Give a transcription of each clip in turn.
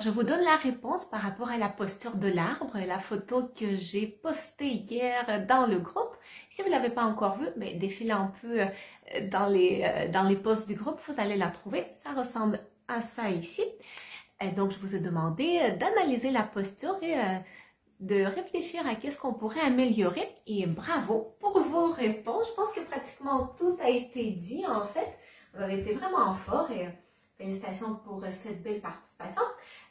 je vous donne la réponse par rapport à la posture de l'arbre, la photo que j'ai postée hier dans le groupe. Si vous ne l'avez pas encore vue, mais défilez un peu dans les posts du groupe, vous allez la trouver. Ça ressemble à ça ici. Donc, je vous ai demandé d'analyser la posture et de réfléchir à qu'est-ce qu'on pourrait améliorer. Et bravo pour vos réponses. Je pense que pratiquement tout a été dit, en fait. Vous avez été vraiment fort et félicitations pour cette belle participation.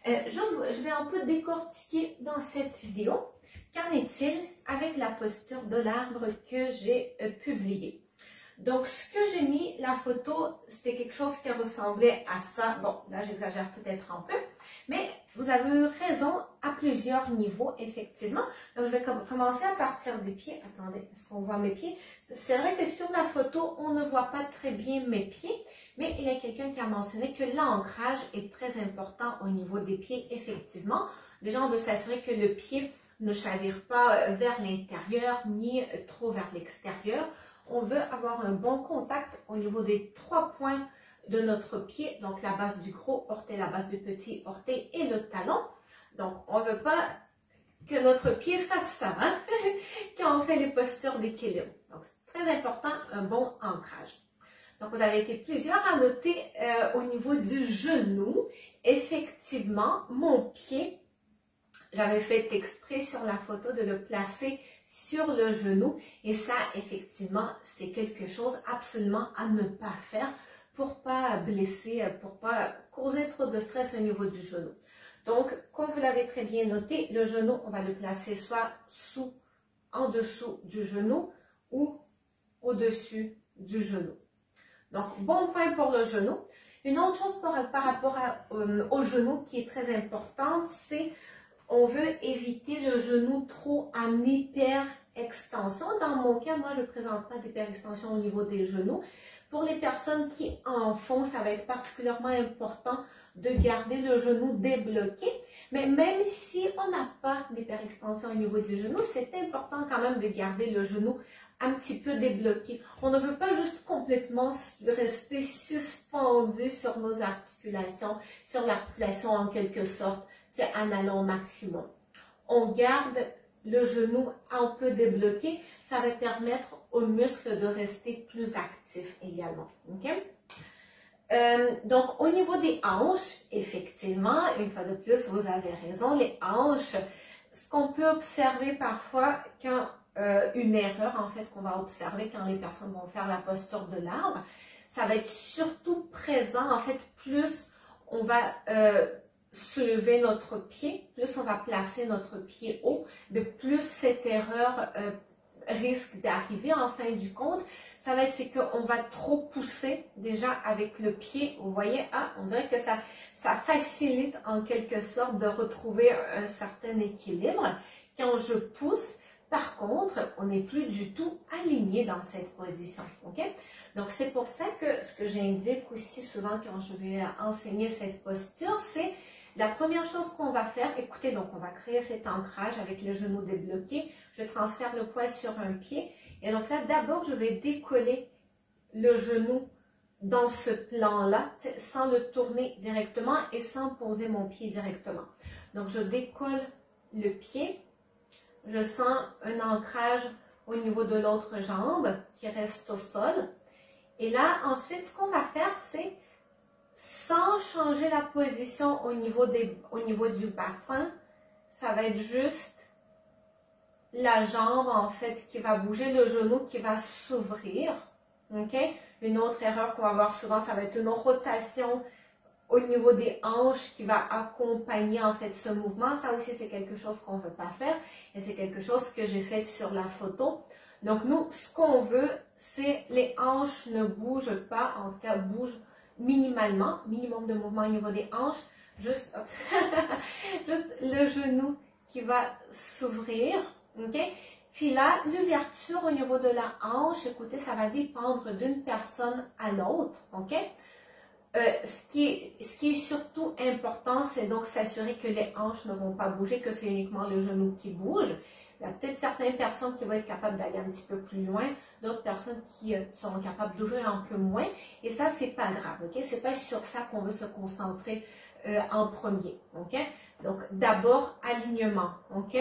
Je vais un peu décortiquer dans cette vidéo. Qu'en est-il avec la posture de l'arbre que j'ai publiée? Donc, ce que j'ai mis, la photo, c'était quelque chose qui ressemblait à ça. Bon, là, j'exagère peut-être un peu, mais vous avez eu raison à plusieurs niveaux, effectivement. Donc, je vais commencer à partir des pieds. Attendez, est-ce qu'on voit mes pieds? C'est vrai que sur la photo, on ne voit pas très bien mes pieds, mais il y a quelqu'un qui a mentionné que l'ancrage est très important au niveau des pieds, effectivement. Déjà, on veut s'assurer que le pied ne chavire pas vers l'intérieur ni trop vers l'extérieur. On veut avoir un bon contact au niveau des 3 points de notre pied, donc la base du gros orteil, la base du petit orteil et le talon. Donc, on ne veut pas que notre pied fasse ça hein? Quand on fait les postures d'équilibre. Donc, c'est très important, un bon ancrage. Donc, vous avez été plusieurs à noter au niveau du genou. Effectivement, mon pied, j'avais fait exprès sur la photo de le placer sur le genou et ça, effectivement, c'est quelque chose absolument à ne pas faire pour pas blesser, pour pas causer trop de stress au niveau du genou. Donc, comme vous l'avez très bien noté, le genou, on va le placer soit en dessous du genou ou au-dessus du genou. Donc, bon point pour le genou. Une autre chose par rapport au genou qui est très importante, c'est on veut éviter le genou trop en hyperextension. Dans mon cas, moi, je ne présente pas d'hyperextension au niveau des genoux. Pour les personnes qui en font, ça va être particulièrement important de garder le genou débloqué. Mais même si on n'a pas d'hyperextension au niveau du genou, c'est important quand même de garder le genou un petit peu débloqué. On ne veut pas juste complètement rester suspendu sur nos articulations, sur l'articulation en quelque sorte, en allant au maximum. On garde le genou un peu débloqué, ça va permettre aux muscles de rester plus actifs également. Okay? Donc, au niveau des hanches, effectivement, une fois de plus, vous avez raison, les hanches, ce qu'on peut observer parfois quand une erreur en fait qu'on va observer quand les personnes vont faire la posture de l'arbre, ça va être surtout présent en fait plus on va soulever notre pied, plus on va placer notre pied haut, mais plus cette erreur risque d'arriver en fin du compte. Ça va être c'est qu'on va trop pousser déjà avec le pied, vous voyez, ah, on dirait que ça facilite en quelque sorte de retrouver un certain équilibre. Quand je pousse, par contre, on n'est plus du tout aligné dans cette position. Okay? Donc, c'est pour ça que ce que j'indique aussi souvent quand je vais enseigner cette posture, c'est la première chose qu'on va faire, écoutez, donc on va créer cet ancrage avec le genou débloqué. Je transfère le poids sur un pied. Et donc là, d'abord, je vais décoller le genou dans ce plan-là, sans le tourner directement et sans poser mon pied directement. Donc, je décolle le pied. Je sens un ancrage au niveau de l'autre jambe qui reste au sol. Et là, ensuite, ce qu'on va faire, c'est sans changer la position au niveau du bassin, ça va être juste la jambe en fait qui va bouger, le genou qui va s'ouvrir. Okay? Une autre erreur qu'on va voir souvent, ça va être une rotation au niveau des hanches qui va accompagner en fait ce mouvement. Ça aussi, c'est quelque chose qu'on ne veut pas faire et c'est quelque chose que j'ai fait sur la photo. Donc, nous, ce qu'on veut, c'est les hanches ne bougent pas, en tout cas, bougent minimalement, minimum de mouvement au niveau des hanches, juste, juste le genou qui va s'ouvrir. Okay? Puis là, l'ouverture au niveau de la hanche, écoutez, ça va dépendre d'une personne à l'autre. Okay? Ce qui est surtout important, c'est donc s'assurer que les hanches ne vont pas bouger, que c'est uniquement le genou qui bouge. Il y a peut-être certaines personnes qui vont être capables d'aller un petit peu plus loin, d'autres personnes qui seront capables d'ouvrir un peu moins. Et ça, c'est pas grave, ok? C'est pas sur ça qu'on veut se concentrer en premier, ok? Donc, d'abord, alignement, ok?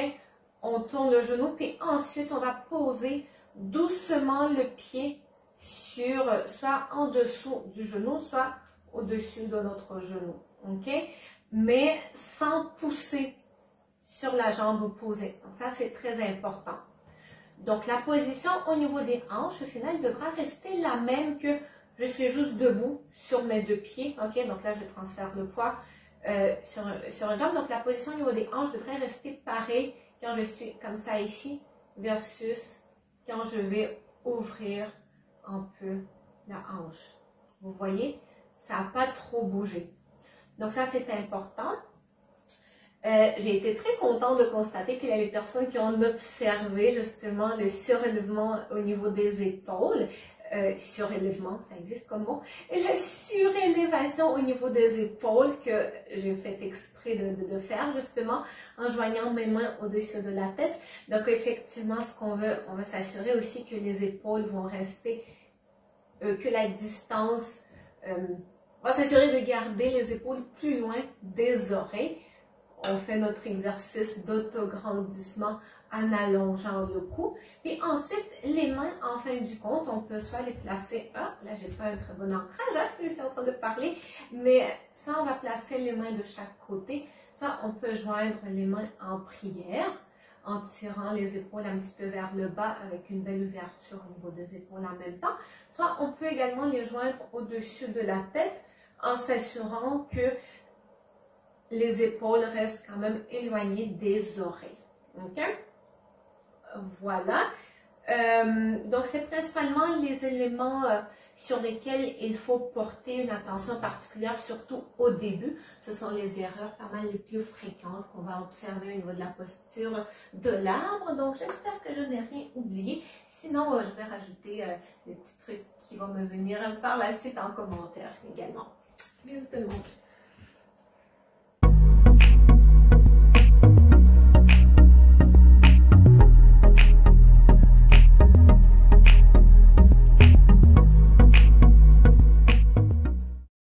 On tourne le genou, puis ensuite, on va poser doucement le pied sur, soit en dessous du genou, soit au-dessus de notre genou, ok? Mais sans pousser sur la jambe opposée. Donc, ça, c'est très important. Donc, la position au niveau des hanches, au final, devra rester la même que je suis juste debout sur mes deux pieds, ok? Donc là, je transfère le poids sur une jambe. Donc, la position au niveau des hanches devrait rester pareille quand je suis comme ça ici versus quand je vais ouvrir un peu la hanche. Vous voyez, ça n'a pas trop bougé. Donc ça, c'est important. J'ai été très contente de constater qu'il y a des personnes qui ont observé justement le surélèvement au niveau des épaules. Surélèvement, ça existe comme mot, et la surélévation au niveau des épaules que j'ai fait exprès de faire justement en joignant mes mains au-dessus de la tête. Donc effectivement, ce qu'on veut, on veut s'assurer aussi que les épaules vont rester, que la distance, on va s'assurer de garder les épaules plus loin des oreilles. On fait notre exercice d'autograndissement en allongeant le cou. Puis ensuite, les mains, en fin du compte, on peut soit les placer, là j'ai pas un très bon ancrage, hein, je suis en train de parler, mais soit on va placer les mains de chaque côté, soit on peut joindre les mains en prière, en tirant les épaules un petit peu vers le bas avec une belle ouverture au niveau des épaules en même temps, soit on peut également les joindre au-dessus de la tête en s'assurant que les épaules restent quand même éloignées des oreilles. Ok? Voilà. Donc, c'est principalement les éléments sur lesquels il faut porter une attention particulière, surtout au début. Ce sont les erreurs pas mal les plus fréquentes qu'on va observer au niveau de la posture de l'arbre. Donc, j'espère que je n'ai rien oublié. Sinon, je vais rajouter des petits trucs qui vont me venir par la suite en commentaire également. Bisous tout le monde.